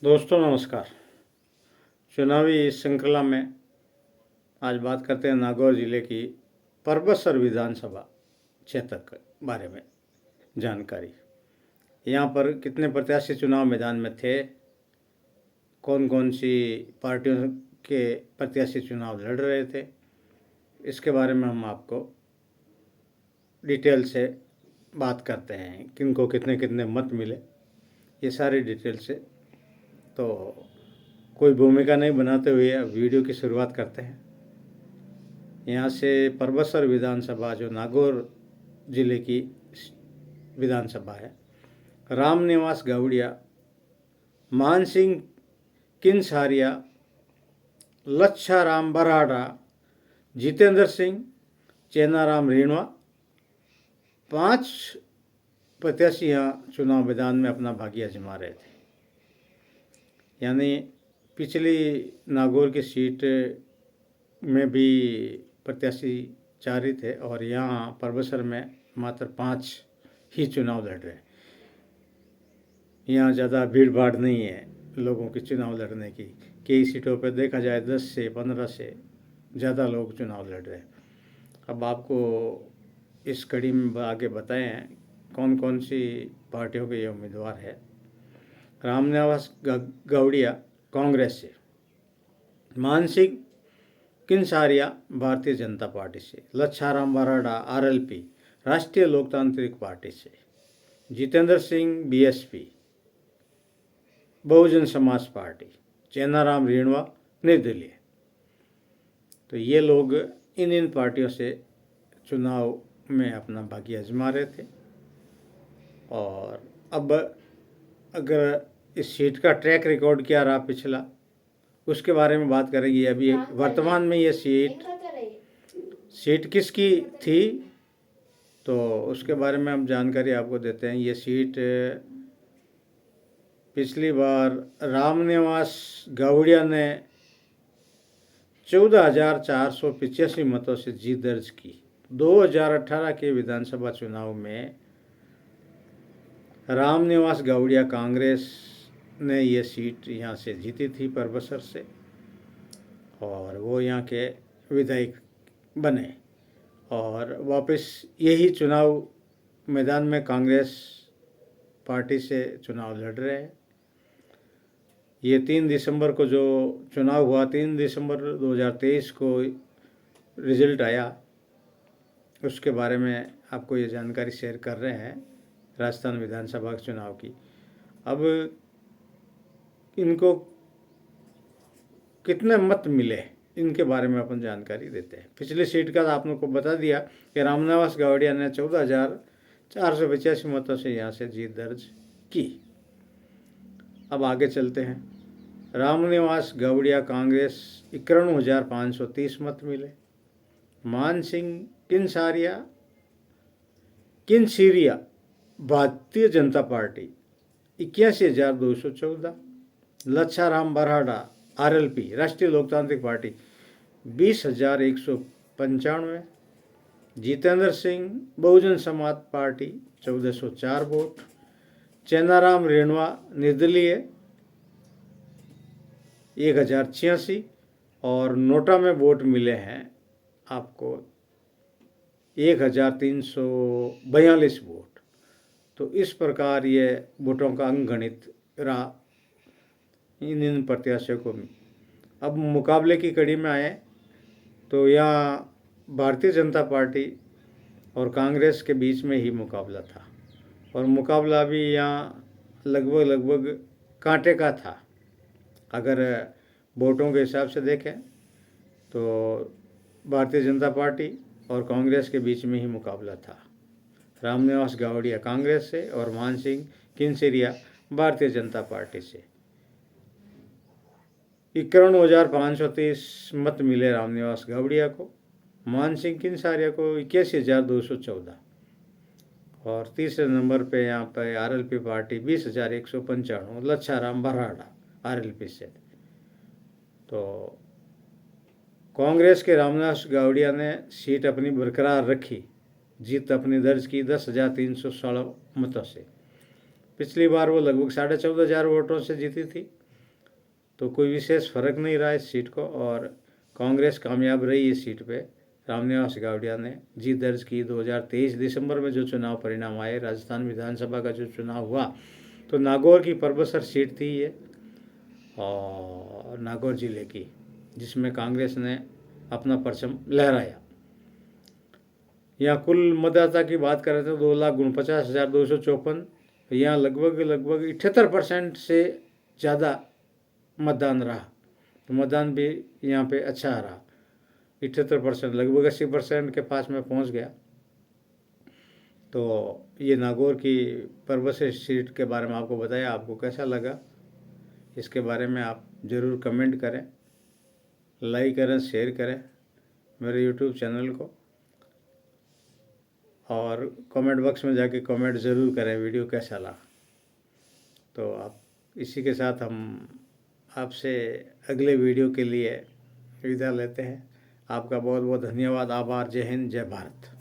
दोस्तों नमस्कार। चुनावी श्रृंखला में आज बात करते हैं नागौर जिले की परबतसर विधानसभा क्षेत्र के बारे में जानकारी। यहाँ पर कितने प्रत्याशी चुनाव मैदान में थे, कौन कौन सी पार्टियों के प्रत्याशी चुनाव लड़ रहे थे, इसके बारे में हम आपको डिटेल से बात करते हैं। किनको कितने कितने मत मिले, ये सारी डिटेल से। तो कोई भूमिका नहीं बनाते हुए अब वीडियो की शुरुआत करते हैं। यहाँ से परबतसर विधानसभा जो नागौर जिले की विधानसभा है, रामनिवास गौड़िया, मान सिंह किंसारिया, लच्छाराम बराड़ा, जितेंद्र सिंह, चेनाराम रीणवा, 5 प्रत्याशी यहाँ चुनाव मैदान में अपना भाग्य आजमा रहे थे। यानी पिछली नागौर की सीट में भी प्रत्याशी 4 ही थे और यहाँ परबतसर में मात्र 5 ही चुनाव लड़ रहे हैं। यहाँ ज़्यादा भीड़ भाड़ नहीं है लोगों की चुनाव लड़ने की। कई सीटों पर देखा जाए 10 से 15 से ज़्यादा लोग चुनाव लड़ रहे हैं। अब आपको इस कड़ी में आगे बताए हैं कौन कौन सी पार्टियों के ये उम्मीदवार है। रामनिवास गौड़िया कांग्रेस से, मान सिंह किंसारिया भारतीय जनता पार्टी से, लच्छाराम बराड़ा आरएलपी राष्ट्रीय लोकतांत्रिक पार्टी से, जितेंद्र सिंह बीएसपी बहुजन समाज पार्टी, चेनाराम रीणवा निर्दलीय। तो ये लोग इन पार्टियों से चुनाव में अपना भाग्य आजमा रहे थे। और अब अगर इस सीट का ट्रैक रिकॉर्ड क्या रहा पिछला, उसके बारे में बात करेंगे। अभी वर्तमान में ये सीट किसकी थी, तो उसके बारे में हम जानकारी आपको देते हैं। ये सीट पिछली बार रामनिवास गौड़िया ने 14,485 मतों से जीत दर्ज की। 2018 के विधानसभा चुनाव में रामनिवास गौड़िया कांग्रेस ने ये सीट यहाँ से जीती थी परबतसर से, और वो यहाँ के विधायक बने और वापस यही चुनाव मैदान में कांग्रेस पार्टी से चुनाव लड़ रहे हैं। ये 3 दिसंबर को जो चुनाव हुआ, 3 दिसंबर 2023 को रिजल्ट आया, उसके बारे में आपको ये जानकारी शेयर कर रहे हैं राजस्थान विधानसभा के चुनाव की। अब इनको कितने मत मिले, इनके बारे में अपन जानकारी देते हैं। पिछली सीट का आपने को बता दिया कि रामनिवास गौड़िया ने 14,485 मतों से यहाँ से जीत दर्ज की। अब आगे चलते हैं। रामनिवास गौड़िया कांग्रेस 91,530 मत मिले। मान सिंह किंसिरिया भारतीय जनता पार्टी 81,214। लच्छाराम बराड़ा आरएलपी राष्ट्रीय लोकतांत्रिक party 20,195। Jitendra Singh Bahujan Samaj party 1,404 vote. Chenaram Rinwa निर्दलीय 1,086। और नोटा में वोट मिले हैं आपको 1,342 वोट। तो इस प्रकार ये वोटों का अंकगणित रहा इन प्रत्याशियों को। अब मुकाबले की कड़ी में आए तो यहाँ भारतीय जनता पार्टी और कांग्रेस के बीच में ही मुकाबला था, और मुकाबला भी यहाँ लगभग कांटे का था। अगर वोटों के हिसाब से देखें तो भारतीय जनता पार्टी और कांग्रेस के बीच में ही मुकाबला था। रामनिवास गौड़िया कांग्रेस से और मान सिंह किंसिरिया भारतीय जनता पार्टी से। 51,530 मत मिले रामनिवास गौड़िया को, मान सिंह किंसारिया को 81,214। और तीसरे नंबर पे यहाँ पे RLP party 20,195, Lachharam Barara RLP से। तो कांग्रेस के रामनिवास गौड़िया ने सीट अपनी बरकरार रखी, जीत अपनी दर्ज की 10,316 मतों से। पिछली बार वो लगभग 14,500 वोटों से जीती थी तो कोई विशेष फर्क नहीं रहा इस सीट को और कांग्रेस कामयाब रही इस सीट पे। रामनिवास गौड़िया ने जीत दर्ज की। 2023 दिसंबर में जो चुनाव परिणाम आए, राजस्थान विधानसभा का जो चुनाव हुआ, तो नागौर की परबसर सीट थी ये, और नागौर जिले की, जिसमें कांग्रेस ने अपना परचम लहराया। यहाँ कुल मतदाता की बात करें तो 2,49,254, यहाँ लगभग 78% से ज़्यादा मतदान रहा। तो मतदान भी यहाँ पे अच्छा रहा, 78%, लगभग 80% के पास में पहुँच गया। तो ये नागौर की परबसर सीट के बारे में आपको बताया। आपको कैसा लगा, इसके बारे में आप ज़रूर कमेंट करें, लाइक करें, शेयर करें मेरे यूट्यूब चैनल को, और कमेंट बॉक्स में जाके कमेंट ज़रूर करें वीडियो कैसा लगा। तो आप इसी के साथ हम आपसे अगले वीडियो के लिए विदा लेते हैं। आपका बहुत बहुत धन्यवाद, आभार। जय हिंद, जय भारत।